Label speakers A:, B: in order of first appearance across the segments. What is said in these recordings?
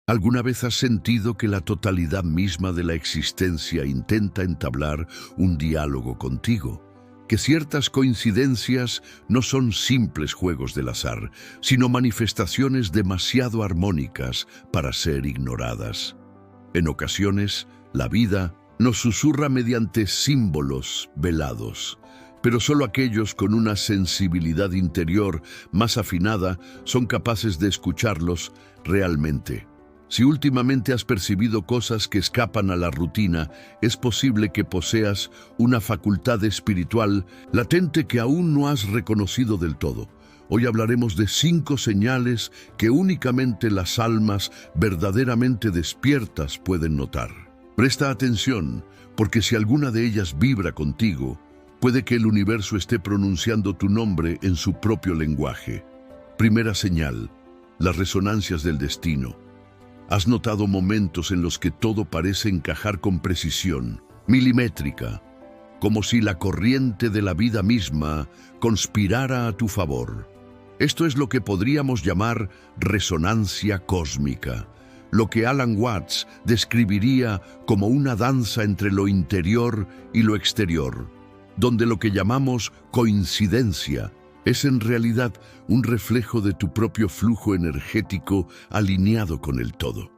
A: ¿Alguna vez has sentido que la totalidad misma de la existencia intenta entablar un diálogo contigo? Que ciertas coincidencias no son simples juegos del azar, sino manifestaciones demasiado armónicas para ser ignoradas. En ocasiones, la vida nos susurra mediante símbolos velados, pero solo aquellos con una sensibilidad interior más afinada son capaces de escucharlos realmente. Si últimamente has percibido cosas que escapan a la rutina, es posible que poseas una facultad espiritual latente que aún no has reconocido del todo. Hoy hablaremos de 5 señales que únicamente las almas verdaderamente despiertas pueden notar. Presta atención, porque si alguna de ellas vibra contigo, puede que el universo esté pronunciando tu nombre en su propio lenguaje. Primera señal: las resonancias del destino. ¿Has notado momentos en los que todo parece encajar con precisión, milimétrica, como si la corriente de la vida misma conspirara a tu favor? Esto es lo que podríamos llamar resonancia cósmica, lo que Alan Watts describiría como una danza entre lo interior y lo exterior, donde lo que llamamos coincidencia es en realidad un reflejo de tu propio flujo energético alineado con el todo.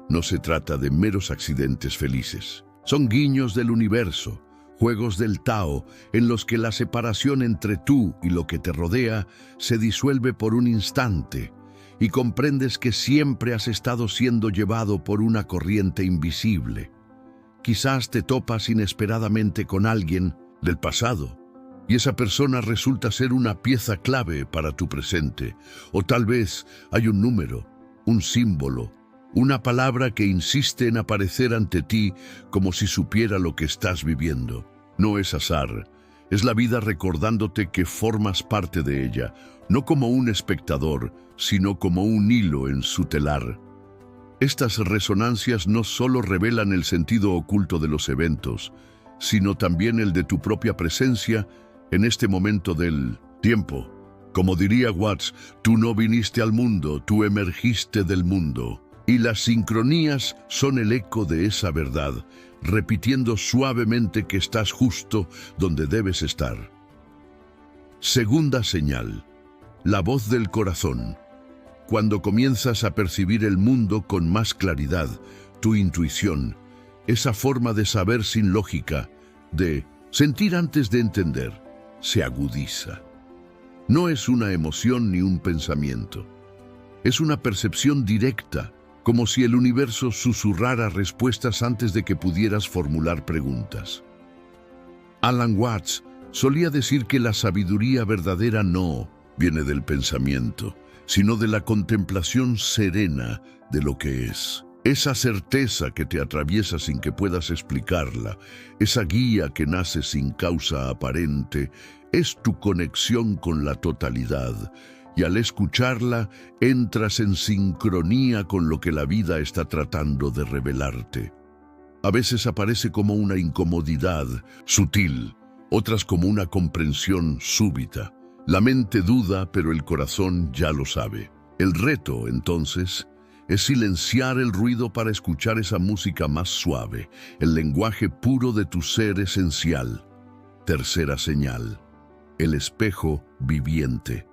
A: No se trata de meros accidentes felices. Son guiños del universo, juegos del Tao, en los que la separación entre tú y lo que te rodea se disuelve por un instante y comprendes que siempre has estado siendo llevado por una corriente invisible. Quizás te topas inesperadamente con alguien del pasado, y esa persona resulta ser una pieza clave para tu presente. O tal vez hay un número, un símbolo, una palabra que insiste en aparecer ante ti como si supiera lo que estás viviendo. No es azar, es la vida recordándote que formas parte de ella, no como un espectador, sino como un hilo en su telar. Estas resonancias no solo revelan el sentido oculto de los eventos, sino también el de tu propia presencia en este momento del tiempo. Como diría Watts, tú no viniste al mundo, tú emergiste del mundo. Y las sincronías son el eco de esa verdad, repitiendo suavemente que estás justo donde debes estar. Segunda señal: la voz del corazón. Cuando comienzas a percibir el mundo con más claridad, tu intuición, esa forma de saber sin lógica, de sentir antes de entender, se agudiza. No es una emoción ni un pensamiento. Es una percepción directa, como si el universo susurrara respuestas antes de que pudieras formular preguntas. Alan Watts solía decir que la sabiduría verdadera no viene del pensamiento, sino de la contemplación serena de lo que es. Esa certeza que te atraviesa sin que puedas explicarla, esa guía que nace sin causa aparente, es tu conexión con la totalidad, y al escucharla entras en sincronía con lo que la vida está tratando de revelarte. A veces aparece como una incomodidad sutil, otras como una comprensión súbita. La mente duda, pero el corazón ya lo sabe. El reto, entonces, es silenciar el ruido para escuchar esa música más suave, el lenguaje puro de tu ser esencial. Tercera señal: el espejo viviente.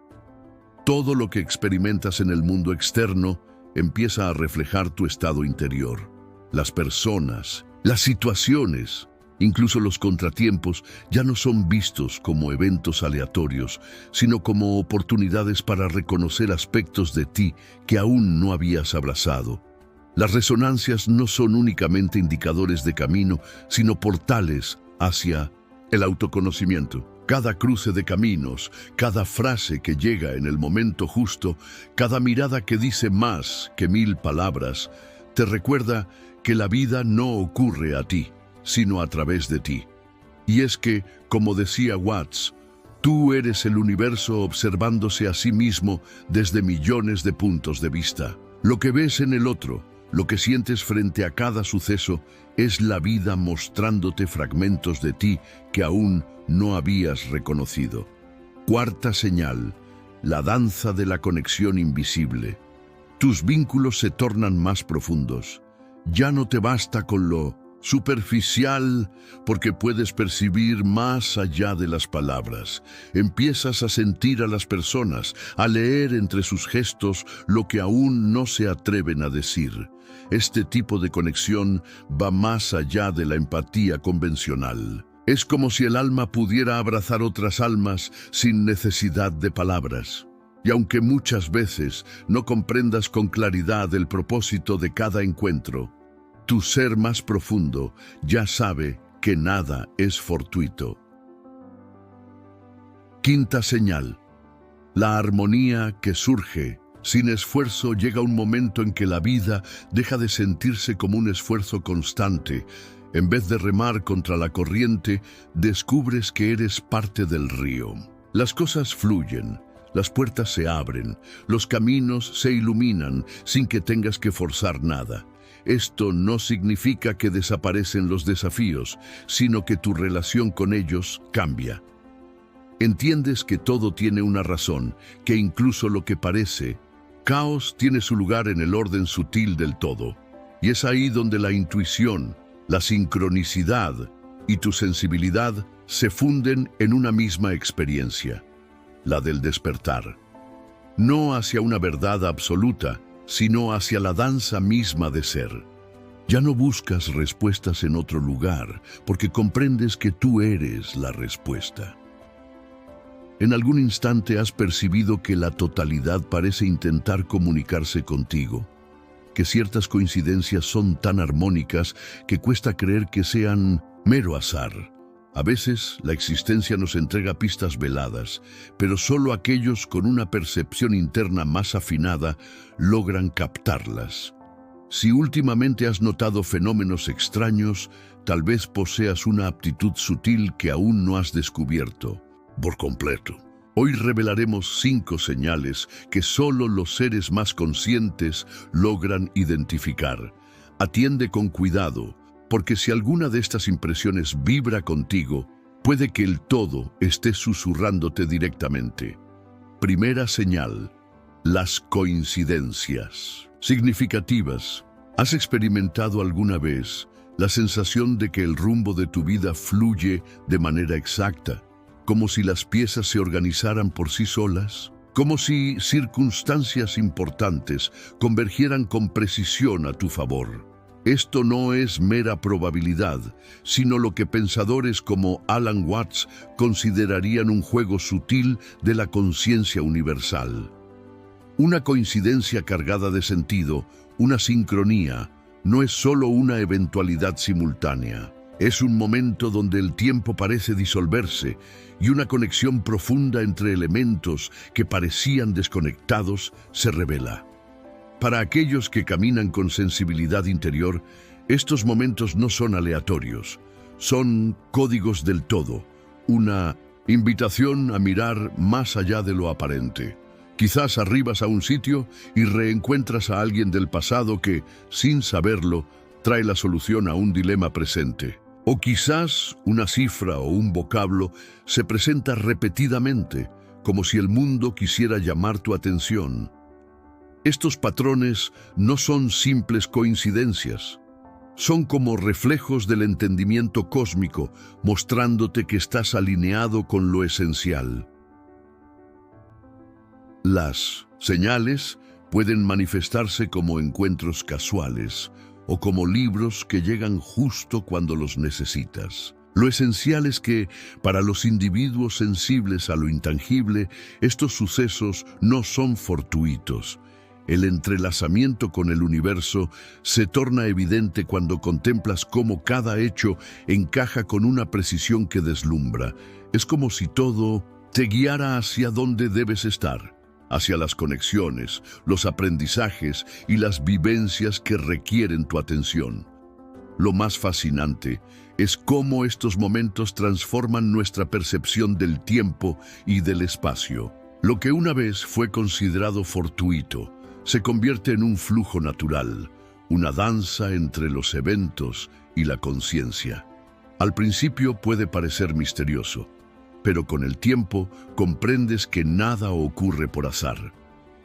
A: Todo lo que experimentas en el mundo externo empieza a reflejar tu estado interior. Las personas, las situaciones, incluso los contratiempos, ya no son vistos como eventos aleatorios, sino como oportunidades para reconocer aspectos de ti que aún no habías abrazado. Las resonancias no son únicamente indicadores de camino, sino portales hacia el autoconocimiento. Cada cruce de caminos, cada frase que llega en el momento justo, cada mirada que dice más que 1000 palabras, te recuerda que la vida no ocurre a ti, sino a través de ti. Y es que, como decía Watts, tú eres el universo observándose a sí mismo desde millones de puntos de vista. Lo que ves en el otro, lo que sientes frente a cada suceso, es la vida mostrándote fragmentos de ti que aún no habías reconocido. Cuarta señal: la danza de la conexión invisible. Tus vínculos se tornan más profundos. Ya no te basta con lo superficial, porque puedes percibir más allá de las palabras. Empiezas a sentir a las personas, a leer entre sus gestos lo que aún no se atreven a decir. Este tipo de conexión va más allá de la empatía convencional. Es como si el alma pudiera abrazar otras almas sin necesidad de palabras. Y aunque muchas veces no comprendas con claridad el propósito de cada encuentro, tu ser más profundo ya sabe que nada es fortuito. Quinta señal. La armonía que surge. Sin esfuerzo llega un momento en que la vida deja de sentirse como un esfuerzo constante. En vez de remar contra la corriente, descubres que eres parte del río. Las cosas fluyen, las puertas se abren, los caminos se iluminan sin que tengas que forzar nada. Esto no significa que desaparecen los desafíos, sino que tu relación con ellos cambia. Entiendes que todo tiene una razón, que incluso lo que parece caos tiene su lugar en el orden sutil del todo. Y es ahí donde la intuición, la sincronicidad y tu sensibilidad se funden en una misma experiencia, la del despertar. No hacia una verdad absoluta, sino hacia la danza misma de ser. Ya no buscas respuestas en otro lugar, porque comprendes que tú eres la respuesta. En algún instante has percibido que la totalidad parece intentar comunicarse contigo, que ciertas coincidencias son tan armónicas que cuesta creer que sean mero azar. A veces la existencia nos entrega pistas veladas, pero solo aquellos con una percepción interna más afinada logran captarlas. Si últimamente has notado fenómenos extraños, tal vez poseas una aptitud sutil que aún no has descubierto por completo. Hoy revelaremos 5 señales que solo los seres más conscientes logran identificar. Atiende con cuidado, porque si alguna de estas impresiones vibra contigo, puede que el todo esté susurrándote directamente. Primera señal: las coincidencias significativas. ¿Has experimentado alguna vez la sensación de que el rumbo de tu vida fluye de manera exacta, como si las piezas se organizaran por sí solas? Como si circunstancias importantes convergieran con precisión a tu favor. Esto no es mera probabilidad, sino lo que pensadores como Alan Watts considerarían un juego sutil de la conciencia universal. Una coincidencia cargada de sentido, una sincronía, no es solo una eventualidad simultánea. Es un momento donde el tiempo parece disolverse y una conexión profunda entre elementos que parecían desconectados se revela. Para aquellos que caminan con sensibilidad interior, estos momentos no son aleatorios, son códigos del todo, una invitación a mirar más allá de lo aparente. Quizás arribas a un sitio y reencuentras a alguien del pasado que, sin saberlo, trae la solución a un dilema presente. O quizás una cifra o un vocablo se presenta repetidamente, como si el mundo quisiera llamar tu atención. Estos patrones no son simples coincidencias. Son como reflejos del entendimiento cósmico, mostrándote que estás alineado con lo esencial. Las señales pueden manifestarse como encuentros casuales o como libros que llegan justo cuando los necesitas. Lo esencial es que, para los individuos sensibles a lo intangible, estos sucesos no son fortuitos. El entrelazamiento con el universo se torna evidente cuando contemplas cómo cada hecho encaja con una precisión que deslumbra. Es como si todo te guiara hacia donde debes estar, hacia las conexiones, los aprendizajes y las vivencias que requieren tu atención. Lo más fascinante es cómo estos momentos transforman nuestra percepción del tiempo y del espacio. Lo que una vez fue considerado fortuito se convierte en un flujo natural, una danza entre los eventos y la conciencia. Al principio puede parecer misterioso, pero con el tiempo comprendes que nada ocurre por azar.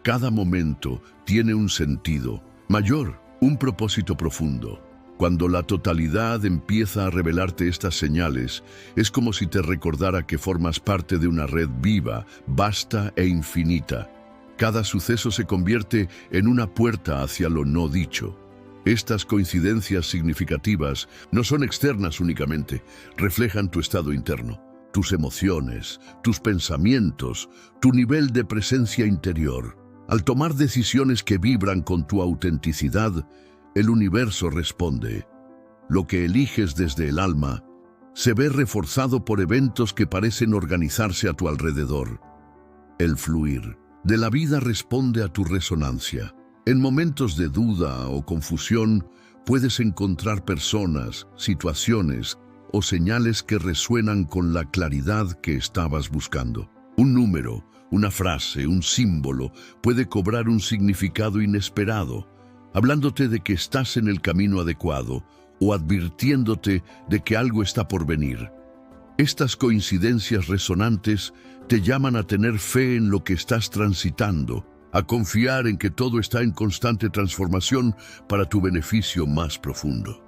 A: Cada momento tiene un sentido mayor, un propósito profundo. Cuando la totalidad empieza a revelarte estas señales, es como si te recordara que formas parte de una red viva, vasta e infinita. Cada suceso se convierte en una puerta hacia lo no dicho. Estas coincidencias significativas no son externas únicamente, reflejan tu estado interno, tus emociones, tus pensamientos, tu nivel de presencia interior. Al tomar decisiones que vibran con tu autenticidad, el universo responde. Lo que eliges desde el alma se ve reforzado por eventos que parecen organizarse a tu alrededor. El fluir de la vida responde a tu resonancia. En momentos de duda o confusión, puedes encontrar personas, situaciones o señales que resuenan con la claridad que estabas buscando. Un número, una frase, un símbolo puede cobrar un significado inesperado, hablándote de que estás en el camino adecuado o advirtiéndote de que algo está por venir. Estas coincidencias resonantes te llaman a tener fe en lo que estás transitando, a confiar en que todo está en constante transformación para tu beneficio más profundo.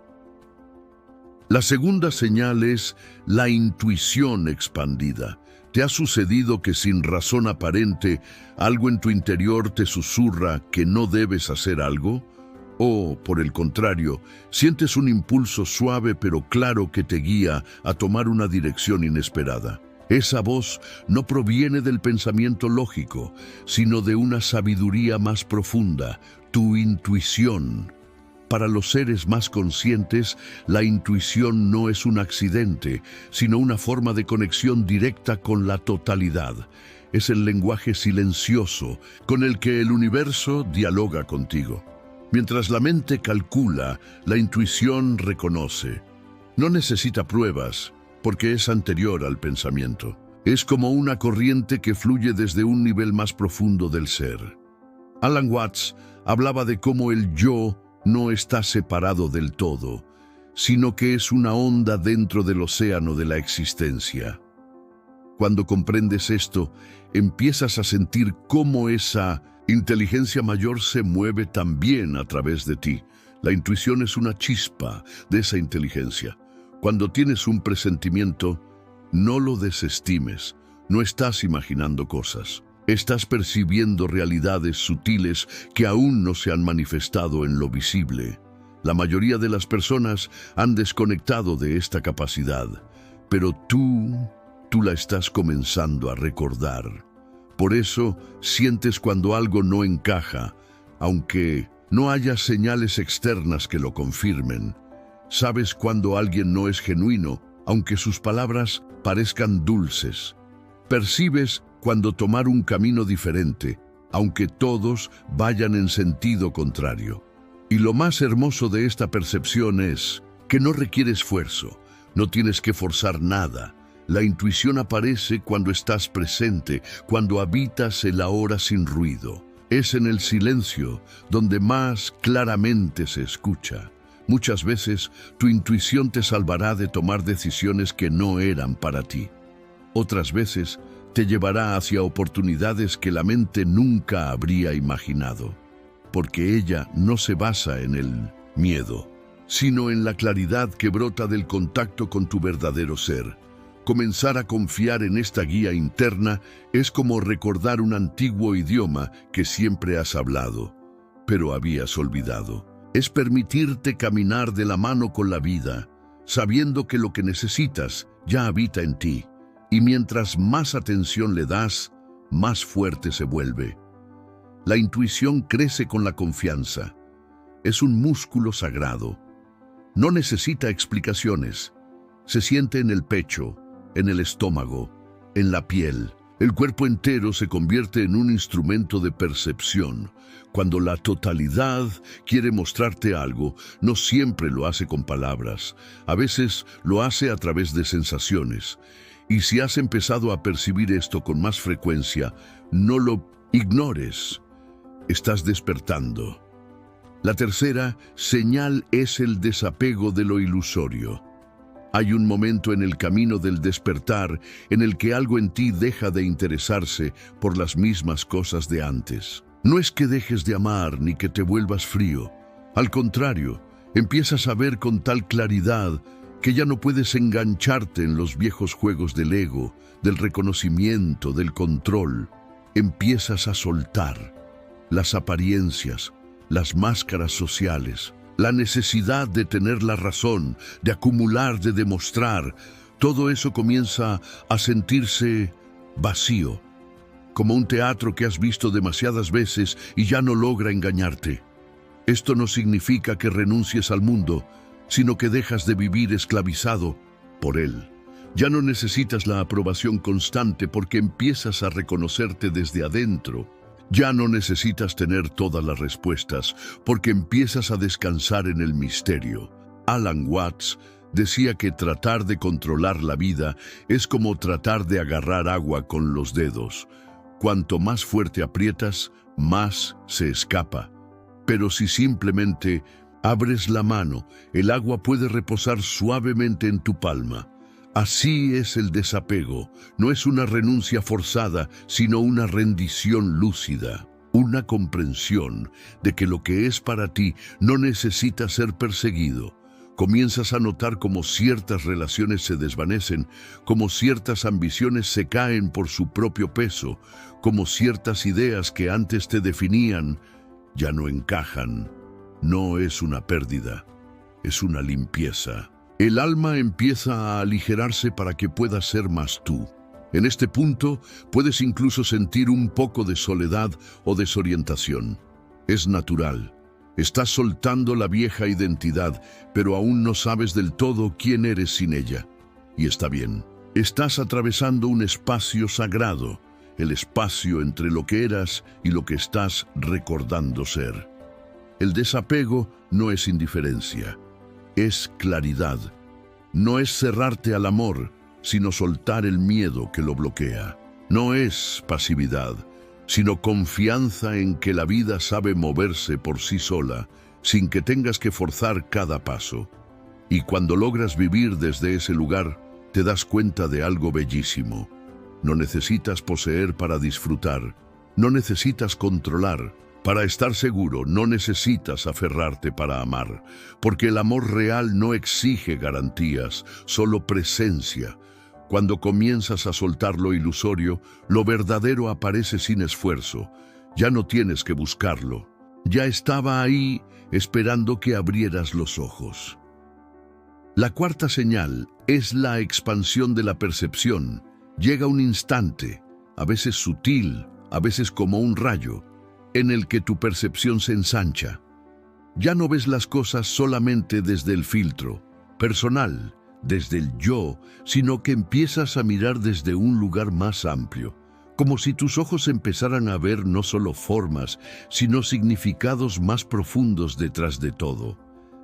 A: La segunda señal es la intuición expandida. ¿Te ha sucedido que sin razón aparente algo en tu interior te susurra que no debes hacer algo? O, por el contrario, sientes un impulso suave pero claro que te guía a tomar una dirección inesperada. Esa voz no proviene del pensamiento lógico, sino de una sabiduría más profunda, tu intuición. Para los seres más conscientes, la intuición no es un accidente, sino una forma de conexión directa con la totalidad. Es el lenguaje silencioso con el que el universo dialoga contigo. Mientras la mente calcula, la intuición reconoce. No necesita pruebas, porque es anterior al pensamiento. Es como una corriente que fluye desde un nivel más profundo del ser. Alan Watts hablaba de cómo el yo no está separado del todo, sino que es una onda dentro del océano de la existencia. Cuando comprendes esto, empiezas a sentir cómo esa inteligencia mayor se mueve también a través de ti. La intuición es una chispa de esa inteligencia. Cuando tienes un presentimiento, no lo desestimes. No estás imaginando cosas. Estás percibiendo realidades sutiles que aún no se han manifestado en lo visible. La mayoría de las personas han desconectado de esta capacidad, pero tú la estás comenzando a recordar. Por eso sientes cuando algo no encaja, aunque no haya señales externas que lo confirmen. Sabes cuando alguien no es genuino, aunque sus palabras parezcan dulces. Percibes cuando tomar un camino diferente, aunque todos vayan en sentido contrario. Y lo más hermoso de esta percepción es que no requiere esfuerzo, no tienes que forzar nada. La intuición aparece cuando estás presente, cuando habitas el ahora sin ruido. Es en el silencio donde más claramente se escucha. Muchas veces tu intuición te salvará de tomar decisiones que no eran para ti. Otras veces te llevará hacia oportunidades que la mente nunca habría imaginado, porque ella no se basa en el miedo, sino en la claridad que brota del contacto con tu verdadero ser. Comenzar a confiar en esta guía interna es como recordar un antiguo idioma que siempre has hablado, pero habías olvidado. Es permitirte caminar de la mano con la vida, sabiendo que lo que necesitas ya habita en ti, y mientras más atención le das, más fuerte se vuelve. La intuición crece con la confianza. Es un músculo sagrado. No necesita explicaciones. Se siente en el pecho, en el estómago, en la piel. El cuerpo entero se convierte en un instrumento de percepción. Cuando la totalidad quiere mostrarte algo, no siempre lo hace con palabras. A veces lo hace a través de sensaciones. Y si has empezado a percibir esto con más frecuencia, no lo ignores. Estás despertando. La tercera señal es el desapego de lo ilusorio. Hay un momento en el camino del despertar en el que algo en ti deja de interesarse por las mismas cosas de antes. No es que dejes de amar ni que te vuelvas frío. Al contrario, empiezas a ver con tal claridad que ya no puedes engancharte en los viejos juegos del ego, del reconocimiento, del control. Empiezas a soltar las apariencias, las máscaras sociales, la necesidad de tener la razón, de acumular, de demostrar. Todo eso comienza a sentirse vacío, como un teatro que has visto demasiadas veces y ya no logra engañarte. Esto no significa que renuncies al mundo, sino que dejas de vivir esclavizado por él. Ya no necesitas la aprobación constante porque empiezas a reconocerte desde adentro. Ya no necesitas tener todas las respuestas porque empiezas a descansar en el misterio. Alan Watts decía que tratar de controlar la vida es como tratar de agarrar agua con los dedos. Cuanto más fuerte aprietas, más se escapa. Pero si simplemente abres la mano, el agua puede reposar suavemente en tu palma. Así es el desapego. No es una renuncia forzada, sino una rendición lúcida. Una comprensión de que lo que es para ti no necesita ser perseguido. Comienzas a notar cómo ciertas relaciones se desvanecen, cómo ciertas ambiciones se caen por su propio peso, cómo ciertas ideas que antes te definían ya no encajan. No es una pérdida, es una limpieza. El alma empieza a aligerarse para que puedas ser más tú. En este punto puedes incluso sentir un poco de soledad o desorientación. Es natural. Estás soltando la vieja identidad, pero aún no sabes del todo quién eres sin ella. Y está bien. Estás atravesando un espacio sagrado, el espacio entre lo que eras y lo que estás recordando ser. El desapego no es indiferencia, es claridad. No es cerrarte al amor, sino soltar el miedo que lo bloquea. No es pasividad, sino confianza en que la vida sabe moverse por sí sola, sin que tengas que forzar cada paso. Y cuando logras vivir desde ese lugar, te das cuenta de algo bellísimo. No necesitas poseer para disfrutar, no necesitas controlar. Para estar seguro, no necesitas aferrarte para amar, porque el amor real no exige garantías, solo presencia. Cuando comienzas a soltar lo ilusorio, lo verdadero aparece sin esfuerzo. Ya no tienes que buscarlo. Ya estaba ahí, esperando que abrieras los ojos. La cuarta señal es la expansión de la percepción. Llega un instante, a veces sutil, a veces como un rayo, en el que tu percepción se ensancha. Ya no ves las cosas solamente desde el filtro personal, desde el yo, sino que empiezas a mirar desde un lugar más amplio, como si tus ojos empezaran a ver no solo formas, sino significados más profundos detrás de todo.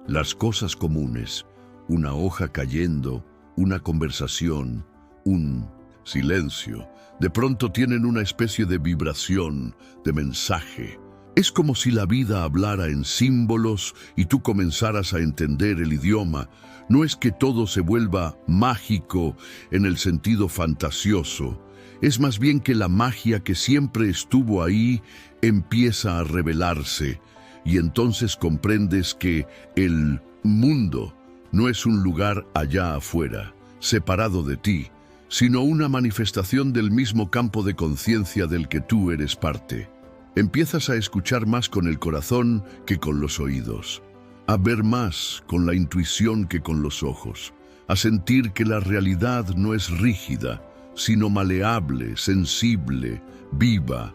A: Las cosas comunes, una hoja cayendo, una conversación, un silencio, de pronto tienen una especie de vibración, de mensaje. Es como si la vida hablara en símbolos y tú comenzaras a entender el idioma. No es que todo se vuelva mágico en el sentido fantasioso. Es más bien que la magia que siempre estuvo ahí empieza a revelarse. Y entonces comprendes que el mundo no es un lugar allá afuera, separado de ti, sino una manifestación del mismo campo de conciencia del que tú eres parte. Empiezas a escuchar más con el corazón que con los oídos, a ver más con la intuición que con los ojos, a sentir que la realidad no es rígida, sino maleable, sensible, viva.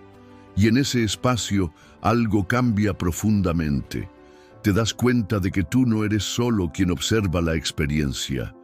A: Y en ese espacio algo cambia profundamente. Te das cuenta de que tú no eres solo quien observa la experiencia.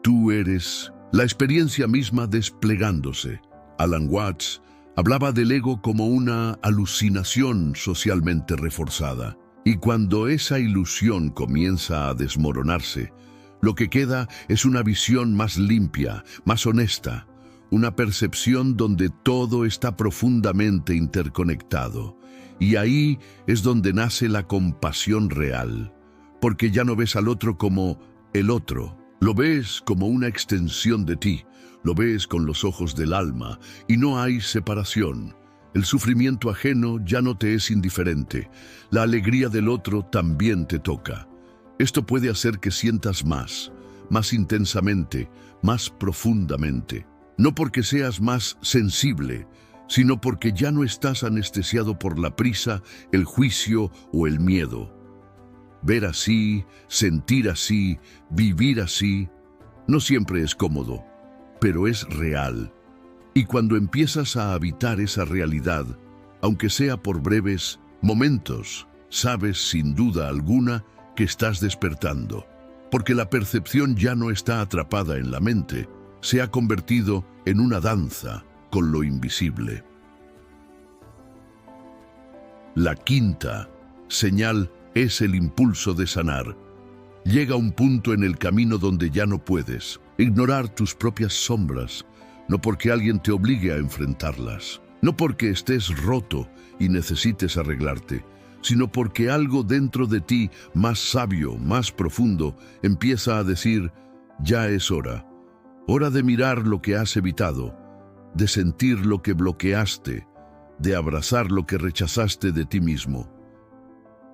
A: Tú eres la experiencia misma desplegándose. Alan Watts hablaba del ego como una alucinación socialmente reforzada. Y cuando esa ilusión comienza a desmoronarse, lo que queda es una visión más limpia, más honesta, una percepción donde todo está profundamente interconectado. Y ahí es donde nace la compasión real, porque ya no ves al otro como el otro. Lo ves como una extensión de ti, lo ves con los ojos del alma y no hay separación. El sufrimiento ajeno ya no te es indiferente. La alegría del otro también te toca. Esto puede hacer que sientas más intensamente, más profundamente. No porque seas más sensible, sino porque ya no estás anestesiado por la prisa, el juicio o el miedo. Ver así, sentir así, vivir así, no siempre es cómodo, pero es real. Y cuando empiezas a habitar esa realidad, aunque sea por breves momentos, sabes sin duda alguna que estás despertando, porque la percepción ya no está atrapada en la mente, se ha convertido en una danza con lo invisible. La quinta señal es el impulso de sanar. Llega un punto en el camino donde ya no puedes ignorar tus propias sombras, no porque alguien te obligue a enfrentarlas, no porque estés roto y necesites arreglarte, sino porque algo dentro de ti, más sabio, más profundo, empieza a decir: ya es hora. Hora de mirar lo que has evitado, de sentir lo que bloqueaste, de abrazar lo que rechazaste de ti mismo.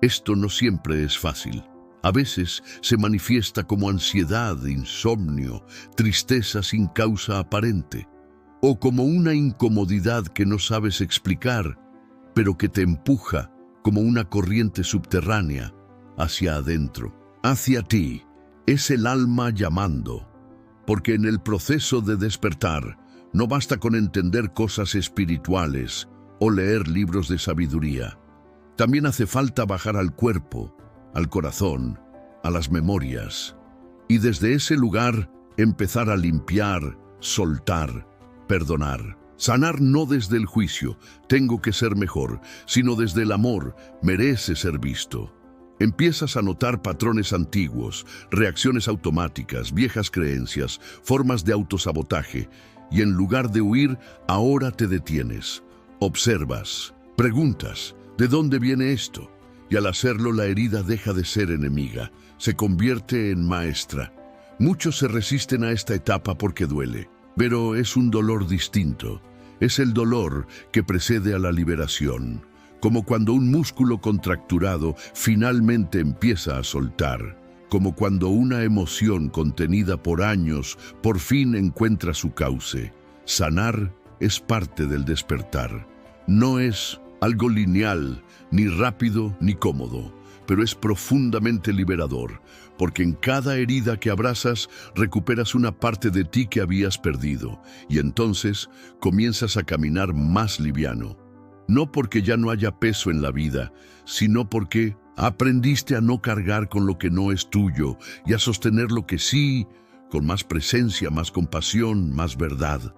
A: Esto no siempre es fácil. A veces se manifiesta como ansiedad, insomnio, tristeza sin causa aparente, o como una incomodidad que no sabes explicar, pero que te empuja como una corriente subterránea hacia adentro, hacia ti. Es el alma llamando, porque en el proceso de despertar no basta con entender cosas espirituales o leer libros de sabiduría. También hace falta bajar al cuerpo, al corazón, a las memorias, y desde ese lugar empezar a limpiar, soltar, perdonar. Sanar no desde el juicio, tengo que ser mejor, sino desde el amor, merece ser visto. Empiezas a notar patrones antiguos, reacciones automáticas, viejas creencias, formas de autosabotaje, y en lugar de huir, ahora te detienes. Observas, preguntas, ¿de dónde viene esto? Y al hacerlo la herida deja de ser enemiga, se convierte en maestra. Muchos se resisten a esta etapa porque duele, pero es un dolor distinto. Es el dolor que precede a la liberación, como cuando un músculo contracturado finalmente empieza a soltar, como cuando una emoción contenida por años por fin encuentra su cauce. Sanar es parte del despertar. No es algo lineal, ni rápido, ni cómodo, pero es profundamente liberador, porque en cada herida que abrazas recuperas una parte de ti que habías perdido, y entonces comienzas a caminar más liviano. No porque ya no haya peso en la vida, sino porque aprendiste a no cargar con lo que no es tuyo y a sostener lo que sí, con más presencia, más compasión, más verdad.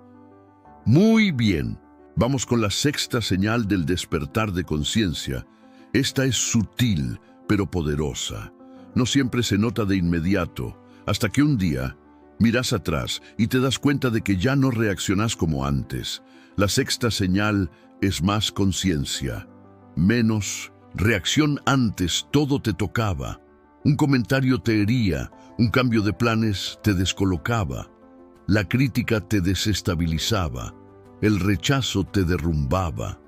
A: Muy bien, vamos con la sexta señal del despertar de conciencia. Esta es sutil, pero poderosa. No siempre se nota de inmediato, hasta que un día miras atrás y te das cuenta de que ya no reaccionas como antes. La sexta señal es más conciencia, menos reacción. Antes todo te tocaba. Un comentario te hería, un cambio de planes te descolocaba, la crítica te desestabilizaba, el rechazo te derrumbaba.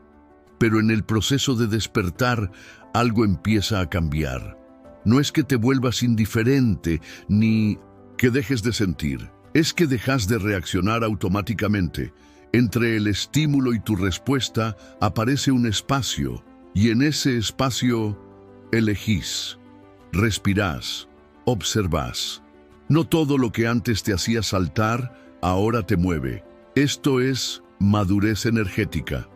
A: Pero en el proceso de despertar, algo empieza a cambiar. No es que te vuelvas indiferente, ni que dejes de sentir. Es que dejas de reaccionar automáticamente. Entre el estímulo y tu respuesta aparece un espacio, y en ese espacio elegís, respirás, observás. No todo lo que antes te hacía saltar, ahora te mueve. Esto es madurez energética,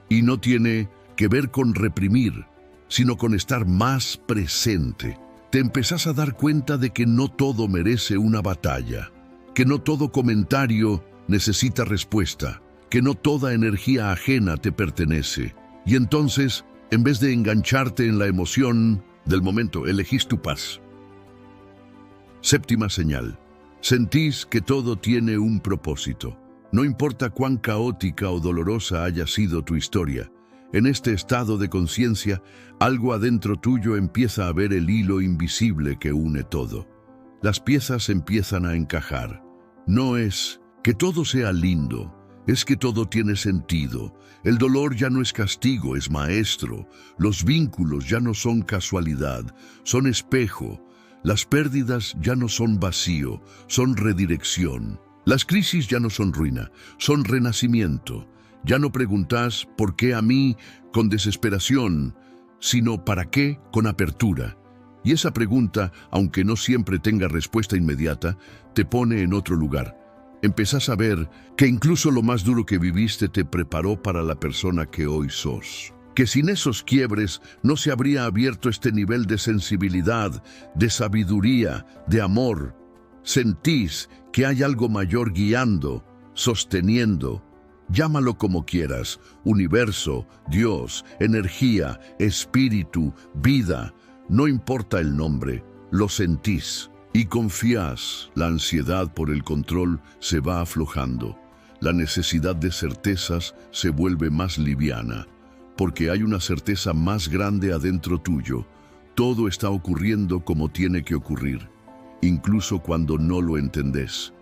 A: y no tiene que ver con reprimir, sino con estar más presente. Te empezás a dar cuenta de que no todo merece una batalla, que no todo comentario necesita respuesta, que no toda energía ajena te pertenece. Y entonces, en vez de engancharte en la emoción del momento, elegís tu paz. Séptima señal. Sentís que todo tiene un propósito. No importa cuán caótica o dolorosa haya sido tu historia, en este estado de conciencia, algo adentro tuyo empieza a ver el hilo invisible que une todo. Las piezas empiezan a encajar. No es que todo sea lindo, Es que todo tiene sentido. El dolor ya no es castigo, es maestro. Los vínculos ya no son casualidad, son espejo. Las pérdidas ya no son vacío, son redirección. Las crisis ya no son ruina, son renacimiento. Ya no preguntas ¿por qué a mí? Con desesperación, sino ¿para qué? Con apertura. Y esa pregunta, aunque no siempre tenga respuesta inmediata, te pone en otro lugar. Empezás a ver que incluso lo más duro que viviste te preparó para la persona que hoy sos. Que sin esos quiebres no se habría abierto este nivel de sensibilidad, de sabiduría, de amor. Sentís que hay algo mayor guiando, sosteniendo. Llámalo como quieras, universo, Dios, energía, espíritu, vida. No importa el nombre, lo sentís. Y confías, la ansiedad por el control se va aflojando. La necesidad de certezas se vuelve más liviana, porque hay una certeza más grande adentro tuyo. Todo está ocurriendo como tiene que ocurrir, incluso cuando no lo entendés,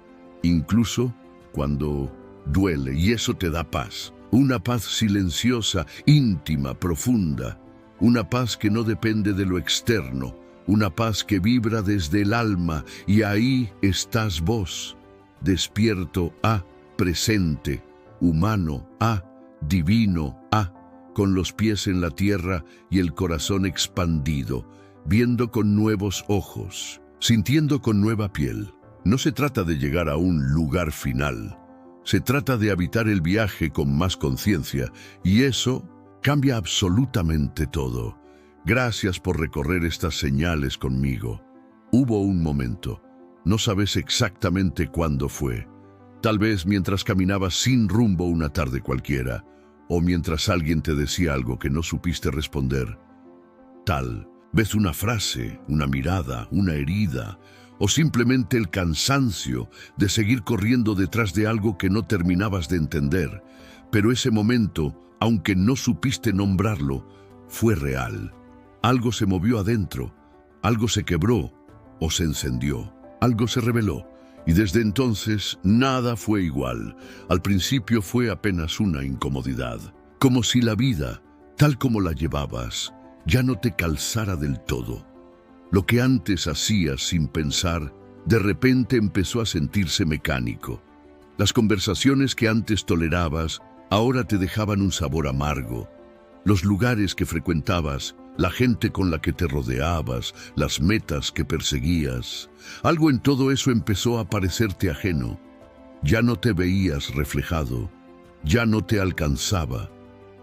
A: incluso cuando duele, y eso te da paz. Una paz silenciosa, íntima, profunda, una paz que no depende de lo externo, una paz que vibra desde el alma, y ahí estás vos, despierto presente, humano divino con los pies en la tierra y el corazón expandido, viendo con nuevos ojos, sintiendo con nueva piel. No se trata de llegar a un lugar final, se trata de habitar el viaje con más conciencia, y eso cambia absolutamente todo. Gracias por recorrer estas señales conmigo. Hubo un momento, no sabes exactamente cuándo fue. Tal vez mientras caminabas sin rumbo una tarde cualquiera, o mientras alguien te decía algo que no supiste responder. Tal vez una frase, una mirada, una herida, o simplemente el cansancio de seguir corriendo detrás de algo que no terminabas de entender. Pero ese momento, aunque no supiste nombrarlo, fue real. Algo se movió adentro, algo se quebró o se encendió, algo se reveló, y desde entonces nada fue igual. Al principio fue apenas una incomodidad, como si la vida, tal como la llevabas, ya no te calzara del todo. Lo que antes hacías sin pensar, de repente empezó a sentirse mecánico. Las conversaciones que antes tolerabas, ahora te dejaban un sabor amargo. Los lugares que frecuentabas, la gente con la que te rodeabas, las metas que perseguías, algo en todo eso empezó a parecerte ajeno. Ya no te veías reflejado, ya no te alcanzaba,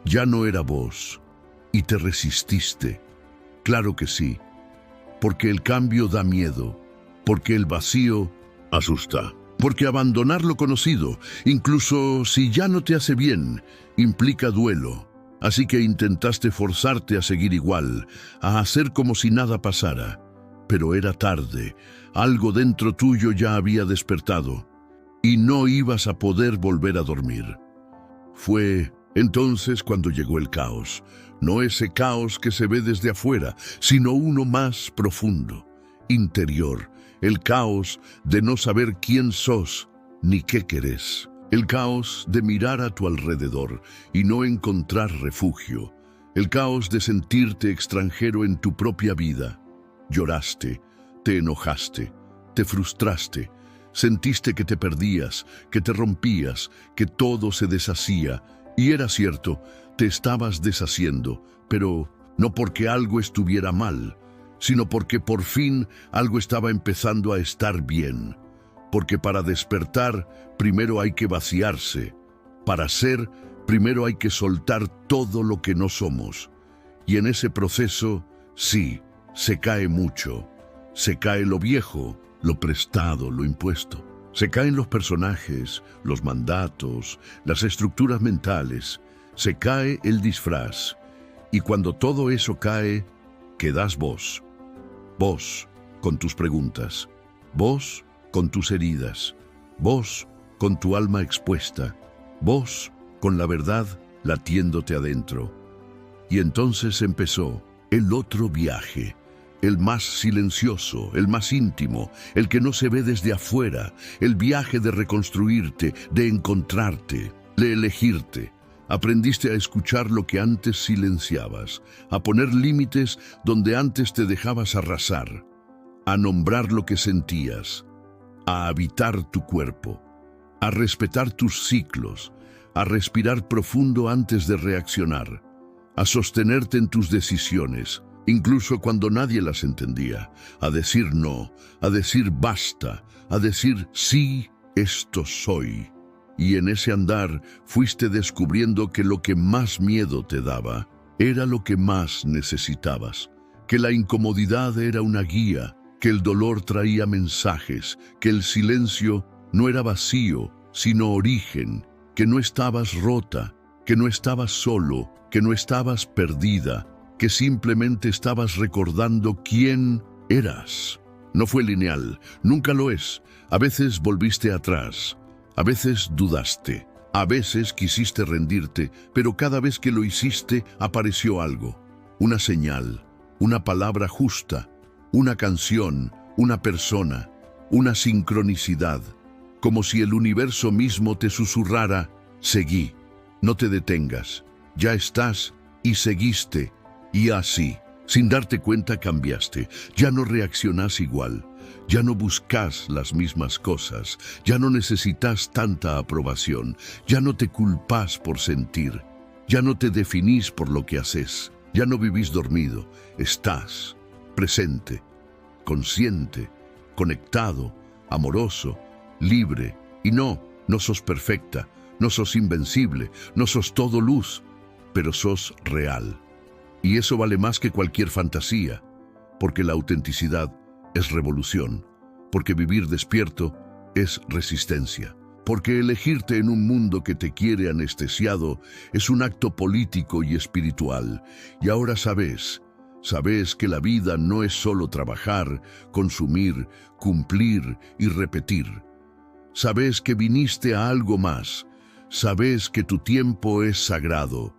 A: ya no era vos, y te resististe. Claro que sí, porque el cambio da miedo, porque el vacío asusta, porque abandonar lo conocido, incluso si ya no te hace bien, implica duelo. Así que intentaste forzarte a seguir igual, a hacer como si nada pasara. Pero era tarde, algo dentro tuyo ya había despertado, y no ibas a poder volver a dormir. Fue entonces cuando llegó el caos, no ese caos que se ve desde afuera, sino uno más profundo, interior, el caos de no saber quién sos ni qué querés. El caos de mirar a tu alrededor y no encontrar refugio. El caos de sentirte extranjero en tu propia vida. Lloraste, te enojaste, te frustraste, sentiste que te perdías, que te rompías, que todo se deshacía. Y era cierto, te estabas deshaciendo, pero no porque algo estuviera mal, sino porque por fin algo estaba empezando a estar bien. Porque para despertar, primero hay que vaciarse. Para ser, primero hay que soltar todo lo que no somos. Y en ese proceso, sí, se cae mucho. Se cae lo viejo, lo prestado, lo impuesto. Se caen los personajes, los mandatos, las estructuras mentales. Se cae el disfraz. Y cuando todo eso cae, quedás vos. Vos, con tus preguntas. Vos, con tus heridas, vos con tu alma expuesta, vos con la verdad latiéndote adentro. Y entonces empezó el otro viaje, el más silencioso, el más íntimo, el que no se ve desde afuera, el viaje de reconstruirte, de encontrarte. de elegirte. Aprendiste a escuchar lo que antes silenciabas, a poner límites donde antes te dejabas arrasar, a nombrar lo que sentías, a habitar tu cuerpo, a respetar tus ciclos, a respirar profundo antes de reaccionar, a sostenerte en tus decisiones, incluso cuando nadie las entendía, a decir no, a decir basta, a decir sí, esto soy. Y en ese andar fuiste descubriendo que lo que más miedo te daba era lo que más necesitabas, que la incomodidad era una guía, que el dolor traía mensajes, que el silencio no era vacío, sino origen, que no estabas rota, que no estabas solo, que no estabas perdida, que simplemente estabas recordando quién eras. No fue lineal, nunca lo es. A veces volviste atrás, a veces dudaste, a veces quisiste rendirte, pero cada vez que lo hiciste apareció algo, una señal, una palabra justa, una canción, una persona, una sincronicidad, como si el universo mismo te susurrara: seguí, no te detengas, ya estás y seguiste, y así, sin darte cuenta cambiaste, ya no reaccionás igual, ya no buscas las mismas cosas, ya no necesitas tanta aprobación, ya no te culpas por sentir, ya no te definís por lo que haces, ya no vivís dormido, estás presente, consciente, conectado, amoroso, libre, y no sos perfecta, no sos invencible, no sos todo luz, pero sos real. Y eso vale más que cualquier fantasía, porque la autenticidad es revolución, porque vivir despierto es resistencia, porque elegirte en un mundo que te quiere anestesiado es un acto político y espiritual. Y ahora sabes que la vida no es solo trabajar, consumir, cumplir y repetir. Sabes que viniste a algo más, sabes que tu tiempo es sagrado,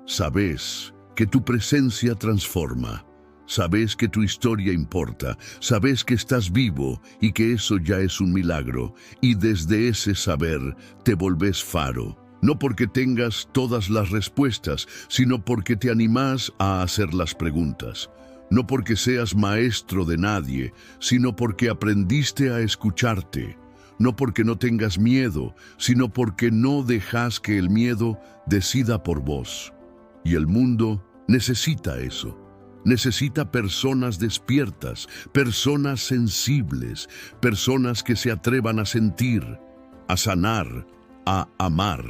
A: sabes que tu presencia transforma, sabes que tu historia importa, sabes que estás vivo y que eso ya es un milagro, y desde ese saber te volvés faro, no porque tengas todas las respuestas, sino porque te animás a hacer las preguntas, no porque seas maestro de nadie, sino porque aprendiste a escucharte, no porque no tengas miedo, sino porque no dejas que el miedo decida por vos. Y el mundo necesita eso. Necesita personas despiertas, personas sensibles, personas que se atrevan a sentir, a sanar, a amar,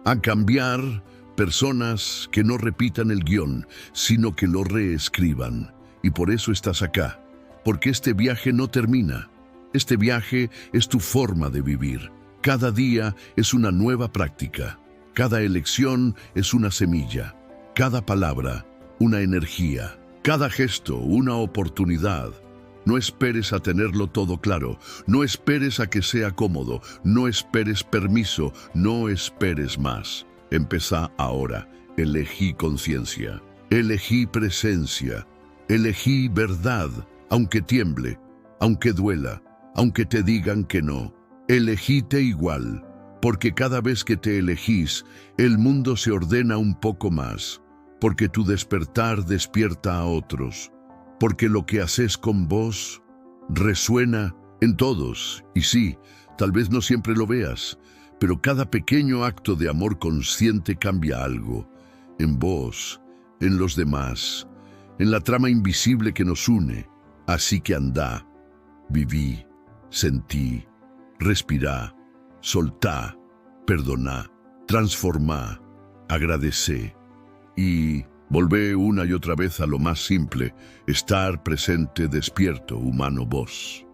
A: a cambiar, personas que no repitan el guión, sino que lo reescriban. Y por eso estás acá, porque este viaje no termina. Este viaje es tu forma de vivir. Cada día es una nueva práctica. Cada elección es una semilla. Cada palabra, una energía. Cada gesto, una oportunidad. No esperes a tenerlo todo claro. No esperes a que sea cómodo. No esperes permiso. No esperes más. Empezá ahora. Elegí conciencia. Elegí presencia. Elegí verdad, aunque tiemble, aunque duela, aunque te digan que no. Elegíte igual, porque cada vez que te elegís, el mundo se ordena un poco más, porque tu despertar despierta a otros, porque lo que haces con vos resuena en todos. Y sí, tal vez no siempre lo veas, pero cada pequeño acto de amor consciente cambia algo, en vos, en los demás, en la trama invisible que nos une. Así que andá, viví, sentí, respirá, soltá, perdoná, transformá, agradecé y volvé una y otra vez a lo más simple: estar presente, despierto, humano, vos.